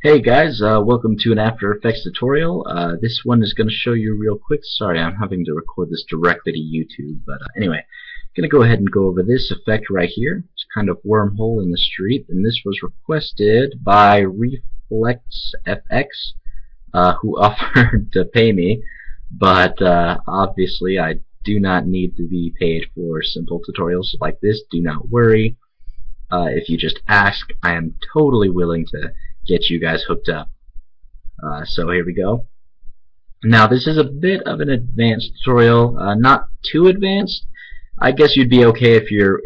Hey guys, welcome to an After Effects tutorial. This one is going to show you real quick. Sorry, I'm having to record this directly to YouTube, but anyway, I'm going to go ahead and go over this effect right here. It's kind of wormhole in the street, and this was requested by ReflexFX, who offered to pay me, but obviously I do not need to be paid for simple tutorials like this. Do not worry. If you just ask, I am totally willing to get you guys hooked up. So here we go. Now this is a bit of an advanced tutorial, not too advanced. I guess you'd be okay if you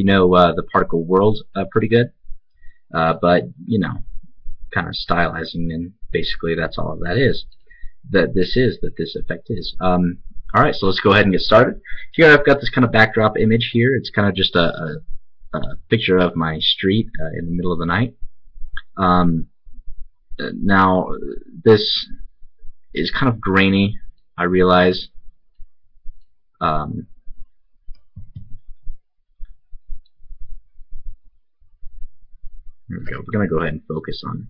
know the particle world pretty good. But you know, kind of stylizing, and basically that's all that is. This effect is. Alright, so let's go ahead and get started. Here I've got this kind of backdrop image here. It's kind of just a picture of my street in the middle of the night. Now this is kind of grainy, I realize. Here we go. We're going to go ahead and focus on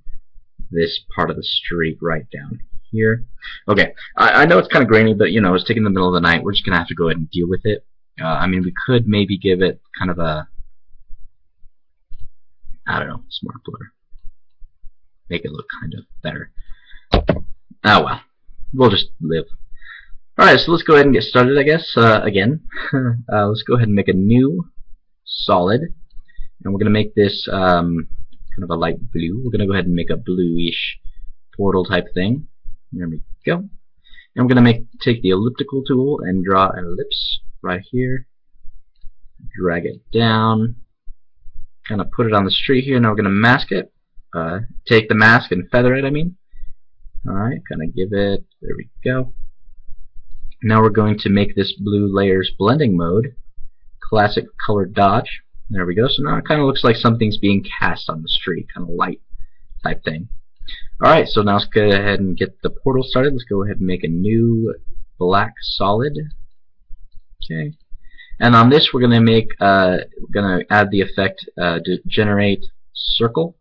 this part of the street right down here. Okay, I know it's kind of grainy, but you know, it's taking the middle of the night. We're just going to have to go ahead and deal with it. I mean, we could maybe give it kind of a, I don't know, smart blur. Make it look kind of better. Oh well, we'll just live. Alright, so let's go ahead and get started, I guess, again. Let's go ahead and make a new solid. And we're going to make this kind of a light blue. We're going to go ahead and make a bluish portal type thing. There we go. And we're going to take the elliptical tool and draw an ellipse right here. Drag it down. Kind of put it on the street here. Now we're going to mask it. Take the mask and feather it, I mean. Alright, kind of give it, there we go. Now we're going to make this blue layers blending mode. Classic color dodge. There we go. So now it kind of looks like something's being cast on the street, kind of light type thing. Alright, so now let's go ahead and get the portal started. Let's go ahead and make a new black solid. Okay. And on this we're going to add the effect to generate circle.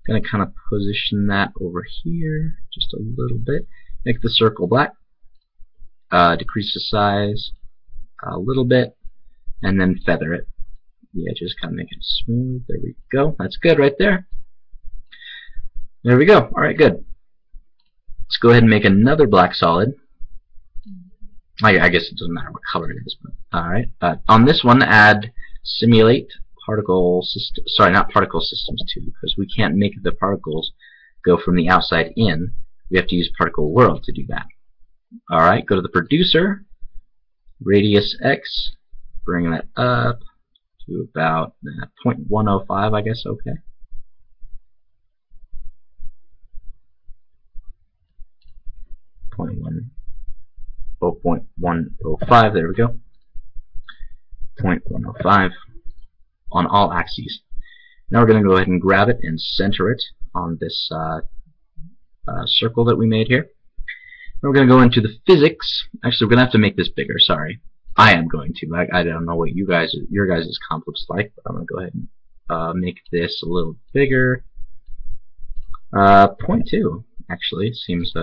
Going to kind of position that over here just a little bit. Make the circle black. Decrease the size a little bit, and then feather it. The edges, kind of make it smooth. There we go. That's good right there. There we go. All right, good. Let's go ahead and make another black solid. I guess it doesn't matter what color it is, but all right. On this one, add simulate particle system. Sorry, not particle systems 2, because we can't make the particles go from the outside in. We have to use particle world to do that. All right, go to the producer, radius X, bring that up to about 0.105, I guess. Okay. 0.105. There we go. 0.105 on all axes. Now we're going to go ahead and grab it and center it on this circle that we made here. We're going to go into the physics. Actually, we're going to have to make this bigger. Sorry, I am going to. I don't know what your guys' comp looks like, but I'm going to go ahead and make this a little bigger. 0.2 actually seems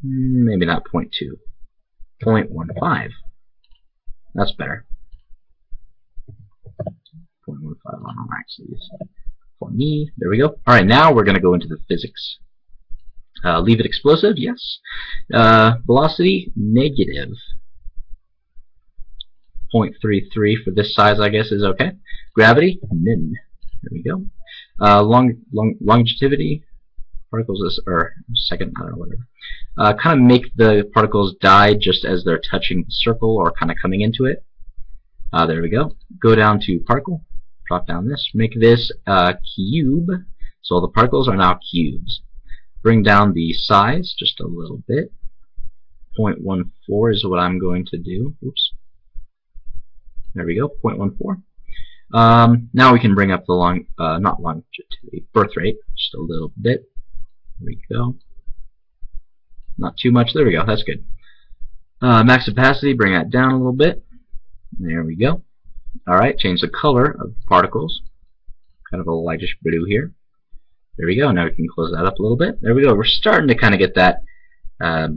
maybe not 0.2. 0.15. That's better. 0.15 on all axes for me. There we go. Alright, now we're going to go into the physics. Leave it explosive, yes. Velocity, negative 0.33 for this size, I guess, is okay. Gravity, min. There we go. Longevity, particles, or second, I don't know, whatever. Kind of make the particles die just as they're touching the circle or kind of coming into it. There we go. Go down to particle. Drop down this. Make this a cube. So the particles are now cubes. Bring down the size just a little bit. 0.14 is what I'm going to do. Oops. There we go. 0.14. Now we can bring up the not longevity, birth rate just a little bit. There we go. Not too much. There we go. That's good. Max opacity. Bring that down a little bit. There we go. Alright, change the color of the particles. kind of a lightish blue here. There we go. Now we can close that up a little bit. There we go. We're starting to kind of get that. I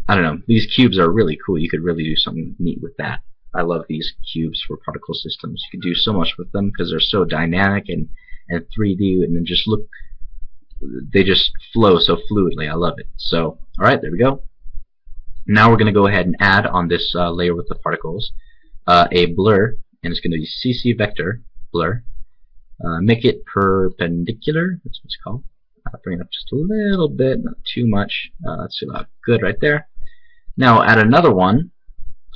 don't know. These cubes are really cool. You could really do something neat with that. I love these cubes for particle systems. You can do so much with them because they're so dynamic and 3D, and then just look. They just flow so fluidly. I love it. So, alright, there we go. Now we're going to go ahead and add on this layer with the particles a blur, and it's going to be CC vector blur. Make it perpendicular. That's what it's called. Bring it up just a little bit, not too much. That's about good right there. Now add another one,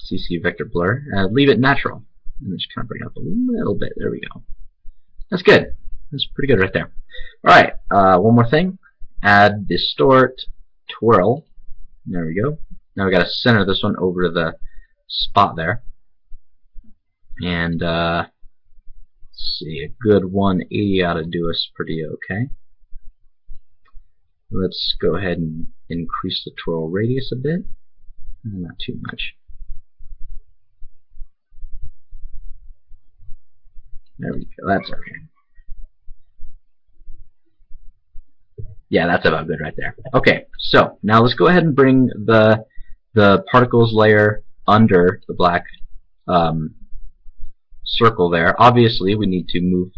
CC vector blur. Leave it natural, and just kind of bring it up a little bit. There we go. That's good. That's pretty good right there. All right. One more thing. Add distort twirl. There we go. Now we got to center this one over to the spot there, and let's see, a good 180 ought to do us pretty okay. Let's go ahead and increase the twirl radius a bit. Not too much. There we go. That's okay. Yeah, that's about good right there. Okay, so now let's go ahead and bring the particles layer under the black circle there. Obviously, we need to move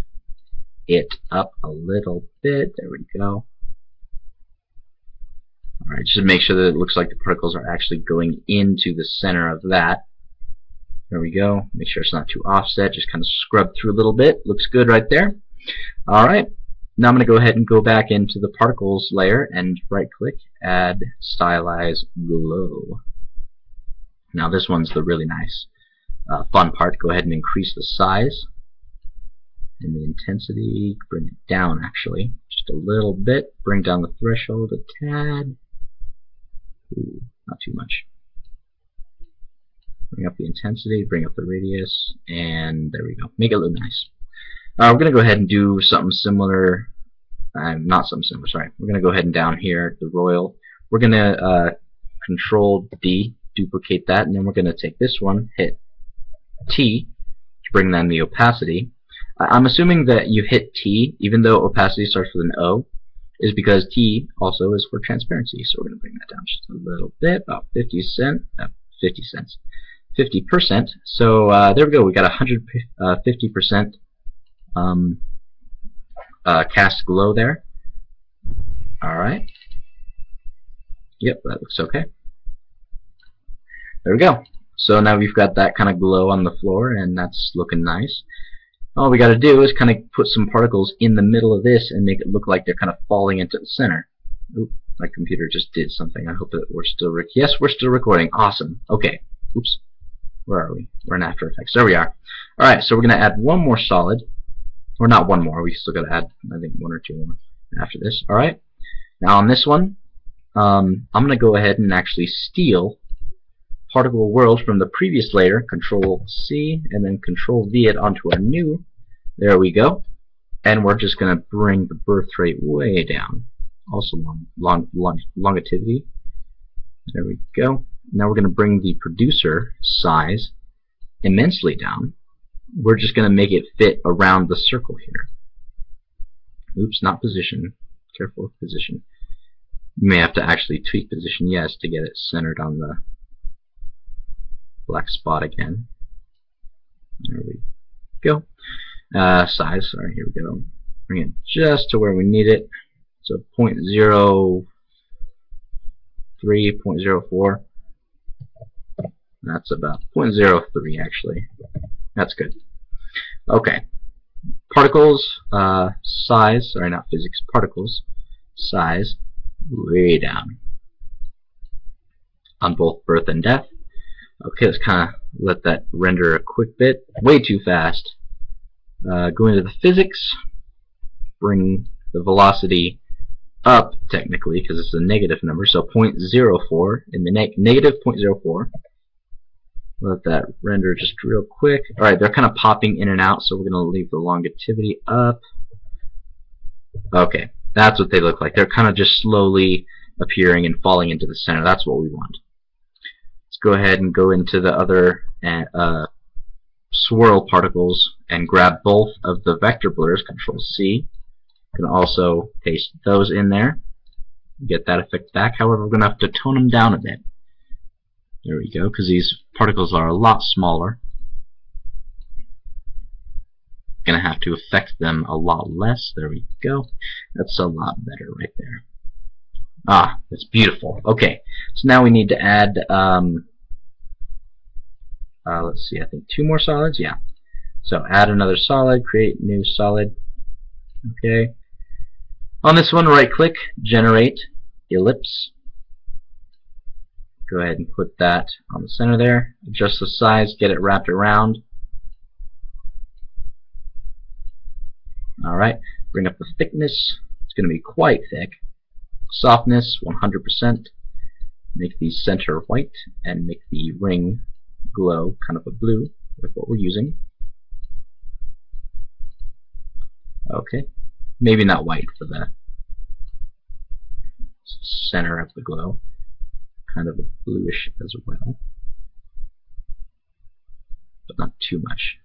it up a little bit. There we go. Alright, just to make sure that it looks like the particles are actually going into the center of that. There we go. Make sure it's not too offset. Just kind of scrub through a little bit. Looks good right there. Alright, now I'm going to go ahead and go back into the particles layer and right click, add stylize glow. Now this one's the really nice fun part. Go ahead and increase the size and the intensity. Bring it down actually just a little bit. Bring down the threshold a tad. Ooh, not too much. Bring up the intensity, bring up the radius, and there we go. Make it look nice. We're going to go ahead and do something similar. Not something similar, sorry. We're going to go ahead and down here, the royal. We're going to Control D, duplicate that, and then we're going to take this one, hit T to bring down the opacity. I'm assuming that you hit T, even though opacity starts with an O, is because T also is for transparency. So we're going to bring that down just a little bit, about 50%. So there we go. We got 150% cast glow there. All right. Yep, that looks okay. There we go. So now we've got that kind of glow on the floor, and that's looking nice. All we got to do is kind of put some particles in the middle of this and make it look like they're kind of falling into the center. Oop, my computer just did something. I hope that we're still yes, we're still recording. Awesome. Okay. Oops. Where are we? We're in After Effects. There we are. All right. So we're going to add one more solid, or not one more. We still got to add, I think, one or two more after this. All right. Now on this one, I'm going to go ahead and actually steal particle world from the previous layer, Control C, and then Control V it onto our new. There we go. And we're just going to bring the birth rate way down. Also longevity. There we go. Now we're going to bring the producer size immensely down. We're just going to make it fit around the circle here. Oops, not position. Careful with position. You may have to actually tweak position, yes, to get it centered on the black spot again. There we go. Size, sorry, here we go. Bring it just to where we need it. So 0.03, 0.04. That's about 0.03 actually. That's good. Okay. Particles, size, sorry, not physics, particles, size, way down. On both birth and death. Okay, let's kind of let that render a quick bit. Way too fast. Go into the physics. Bring the velocity up, technically, because it's a negative number. So 0.04 in the negative 0.04. Let that render just real quick. Alright, they're kind of popping in and out, so we're going to leave the longevity up. Okay, that's what they look like. They're kind of just slowly appearing and falling into the center. That's what we want. Go ahead and go into the other swirl particles and grab both of the vector blurs, Control C. You can also paste those in there, get that effect back. However, we're going to have to tone them down a bit. There we go, because these particles are a lot smaller. Going to have to affect them a lot less. There we go. That's a lot better right there. Ah, that's beautiful. Okay, so now we need to add, let's see, I think 2 more solids. Yeah. So add another solid, create new solid. Okay. On this one, right-click, generate ellipse. Go ahead and put that on the center there. Adjust the size, get it wrapped around. Alright, bring up the thickness. It's going to be quite thick. Softness, 100%. Make the center white and make the ring glow kind of a blue with what we're using. Okay, maybe not white for the center of the glow. Kind of a bluish as well, but not too much.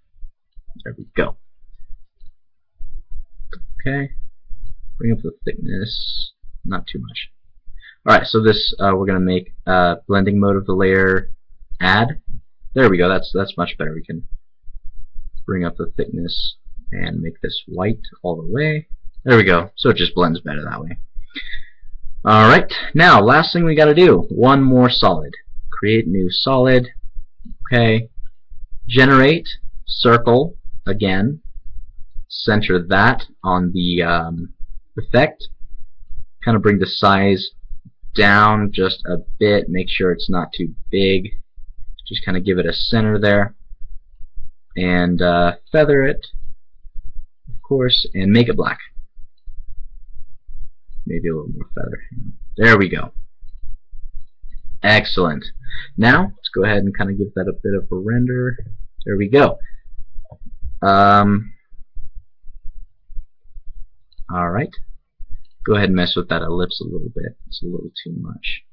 There we go. Okay, bring up the thickness, not too much. Alright, so this we're going to make blending mode of the layer add. There we go, that's much better. We can bring up the thickness and make this white all the way. There we go, so it just blends better that way. Alright, now last thing we got to do, one more solid. Create new solid. Okay, generate circle again. Center that on the effect. Kind of bring the size down just a bit. Make sure it's not too big. Just kind of give it a center there. And feather it, of course, and make it black. Maybe a little more feather. There we go. Excellent. Now, let's go ahead and kind of give that a bit of a render. There we go. Alright. Go ahead and mess with that ellipse a little bit. It's a little too much.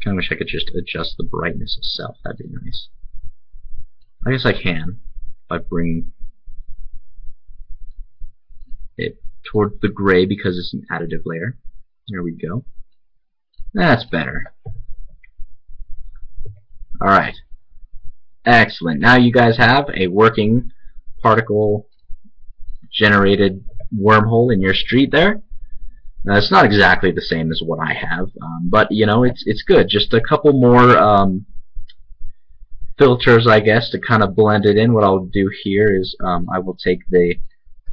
Kind of wish I could just adjust the brightness itself. That'd be nice. I guess I can if I bring it toward the gray because it's an additive layer. There we go. That's better. Alright. Excellent. Now you guys have a working particle generated wormhole in your street there. It's not exactly the same as what I have, but you know, it's good. Just a couple more filters, I guess, to kind of blend it in. What I'll do here is I will take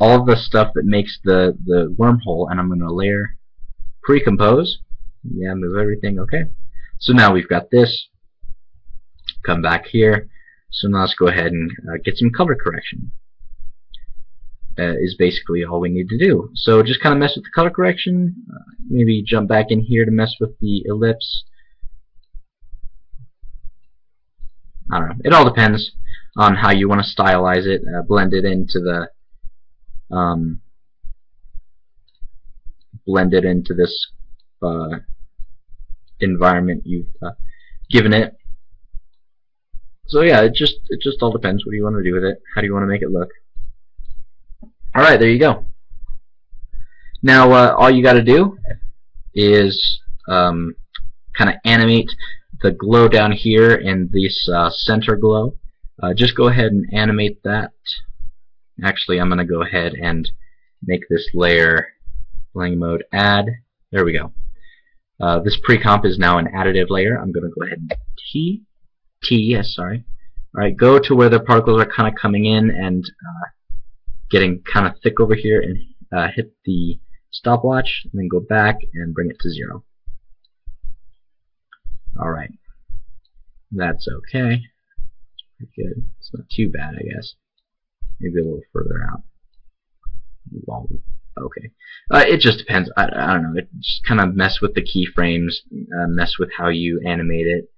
all the stuff that makes the wormhole, and I'm going to layer pre-compose. Yeah, move everything. Okay. So now we've got this. Come back here. So now let's go ahead and get some color correction. Is basically all we need to do. So just kind of mess with the color correction. Maybe jump back in here to mess with the ellipse. I don't know. It all depends on how you want to stylize it. Blend it into the this environment you've given it. So yeah, it just all depends. What do you want to do with it? How do you want to make it look? Alright, there you go. Now all you got to do is kind of animate the glow down here in this center glow. Just go ahead and animate that. Actually, I'm going to go ahead and make this layer blending mode add. There we go. This pre-comp is now an additive layer. I'm going to go ahead and yes, sorry. Alright, go to where the particles are kind of coming in and getting kind of thick over here, and hit the stopwatch, and then go back and bring it to 0. Alright. That's okay. Pretty good. It's not too bad, I guess. Maybe a little further out. Okay. It just depends. I don't know. It just kind of mess with the keyframes, mess with how you animate it,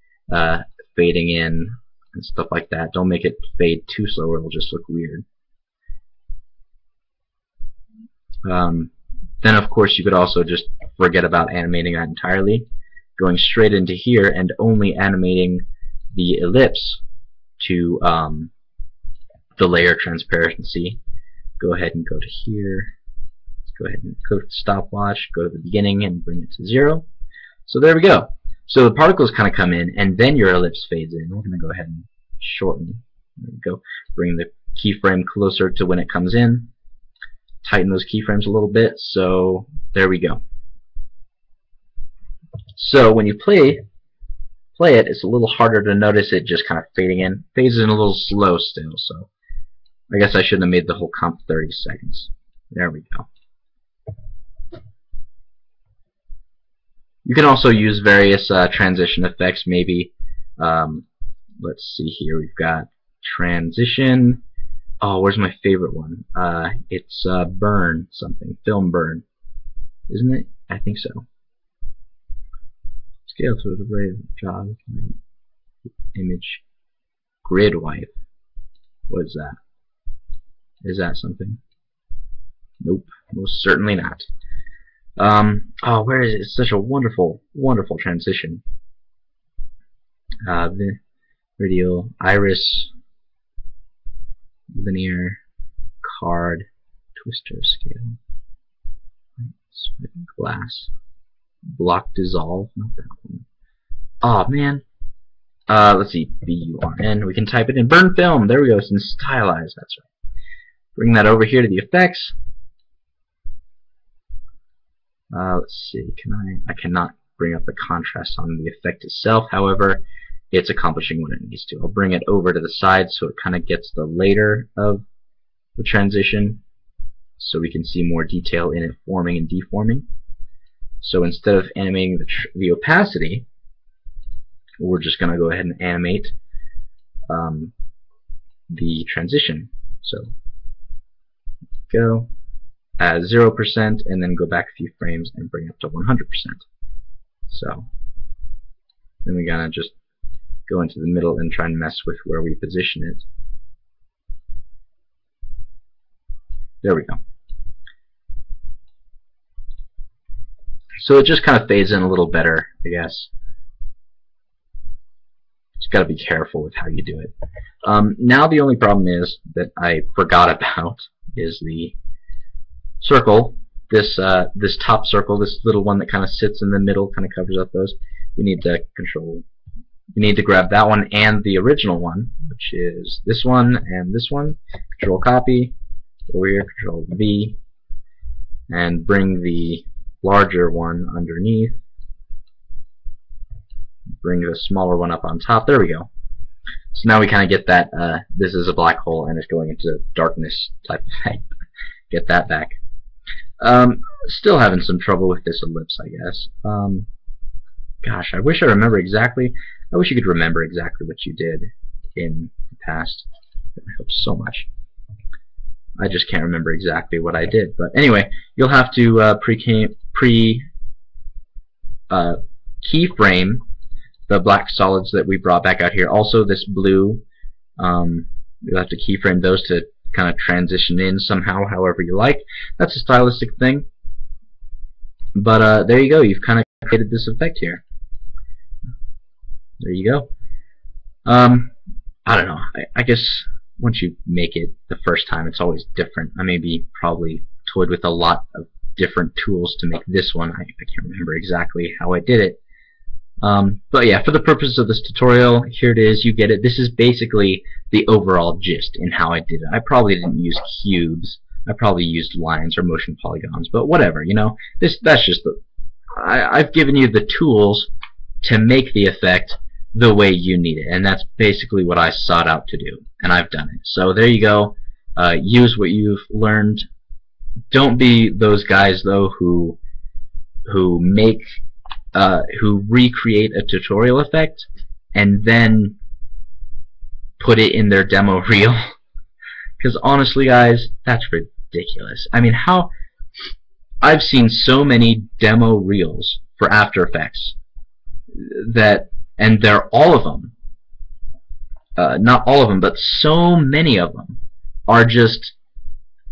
fading in and stuff like that. Don't make it fade too slow or it'll just look weird. Then of course you could also just forget about animating that entirely, going straight into here and only animating the ellipse to the layer transparency, go ahead and go to here. Let's go ahead and click the stopwatch, go to the beginning, and bring it to 0. So there we go. So the particles kind of come in, and then your ellipse fades in. We're going to go ahead and shorten. There we go. Bring the keyframe closer to when it comes in. Tighten those keyframes a little bit. So there we go. So when you play it, it's a little harder to notice it just kind of fading in. Fades in a little slow still. So I guess I shouldn't have made the whole comp 30 seconds. There we go. You can also use various transition effects, maybe. Let's see here. We've got transition. Oh, where's my favorite one? It's burn something. Film burn. Isn't it? I think so. Scale to the rate of job. Image. Grid wipe. What is that? Is that something? Nope. Most certainly not. Oh, where is it? It's such a wonderful, wonderful transition. The radial, iris, linear, card, twister, scale, glass, block, dissolve. Not that one. Oh man. Let's see. BURN. We can type it in. Burn film. There we go. It's in stylized. That's right. Bring that over here to the effects. Let's see, I cannot bring up the contrast on the effect itself, however, it's accomplishing what it needs to. I'll bring it over to the side so it kind of gets the later of the transition, so we can see more detail in it forming and deforming. So instead of animating the opacity, we're just going to go ahead and animate the transition. So, go. 0% and then go back a few frames and bring it up to 100%. So then we gotta just go into the middle and try and mess with where we position it. There we go. So it just kind of fades in a little better, I guess. Just gotta be careful with how you do it. Now the only problem is that I forgot about is the circle, this top circle, this little one that kind of sits in the middle, kind of covers up those. We need to grab that one and the original one, which is this one and this one. Control copy, over here, Control V, and bring the larger one underneath. Bring the smaller one up on top. There we go. So now we kind of get that this is a black hole and it's going into darkness type of thing. Get that back. Still having some trouble with this ellipse, I guess. Gosh, I wish I remember exactly. I wish you could remember exactly what you did in the past. That helps so much. I just can't remember exactly what I did. But anyway, you'll have to keyframe the black solids that we brought back out here. Also, this blue, you'll have to keyframe those to kind of transition in somehow, however you like. That's a stylistic thing. But there you go. You've kind of created this effect here. There you go. I don't know. I guess once you make it the first time, it's always different. I maybe probably toyed with a lot of different tools to make this one. I can't remember exactly how I did it. But yeah, for the purpose of this tutorial, here it is. You get it. This is basically the overall gist in how I did it. I probably didn't use cubes. I probably used lines or motion polygons, but whatever, you know. That's just the. I've given you the tools to make the effect the way you need it, and that's basically what I sought out to do, and I've done it. So there you go. Use what you've learned. Don't be those guys though who recreate a tutorial effect and then put it in their demo reel. Because honestly, guys, that's ridiculous. I mean, I've seen so many demo reels for After Effects and they're all of them, not all of them, but so many of them are just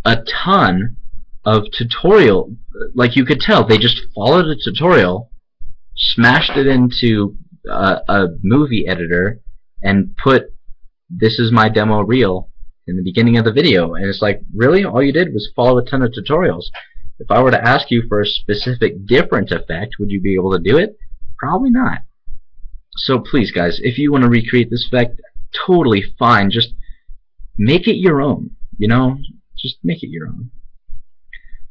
a ton of tutorial. Like, you could tell they just followed a tutorial, smashed it into a movie editor, and put this is my demo reel in the beginning of the video. And it's like, really? All you did was follow a ton of tutorials. If I were to ask you for a specific different effect, would you be able to do it? Probably not. So please, guys, if you want to recreate this effect, totally fine. Just make it your own. You know, just make it your own.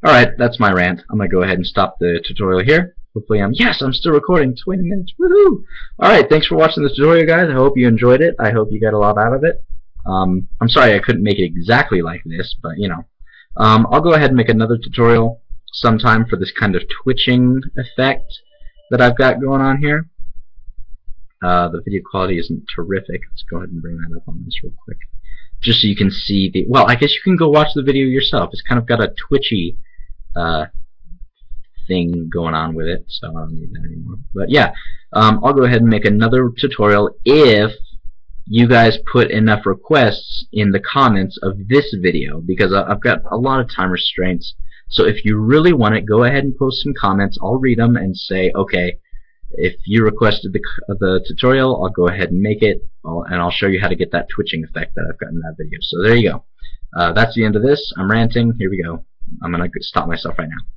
Alright, that's my rant. I'm going to go ahead and stop the tutorial here. Hopefully I'm still recording 20 minutes. Woohoo! Alright, thanks for watching the tutorial, guys. I hope you enjoyed it. I hope you got a lot out of it. I'm sorry I couldn't make it exactly like this, but you know. I'll go ahead and make another tutorial sometime for this kind of twitching effect that I've got going on here. The video quality isn't terrific. Let's go ahead and bring that up on this real quick. Just so you can see the... Well, I guess you can go watch the video yourself. It's kind of got a twitchy thing going on with it, so I don't need that anymore. But yeah, I'll go ahead and make another tutorial if you guys put enough requests in the comments of this video, because I've got a lot of time restraints. So if you really want it, go ahead and post some comments. I'll read them and say, okay, if you requested the tutorial, I'll go ahead and make it, and I'll show you how to get that twitching effect that I've got in that video. So there you go. That's the end of this. I'm ranting. Here we go. I'm going to stop myself right now.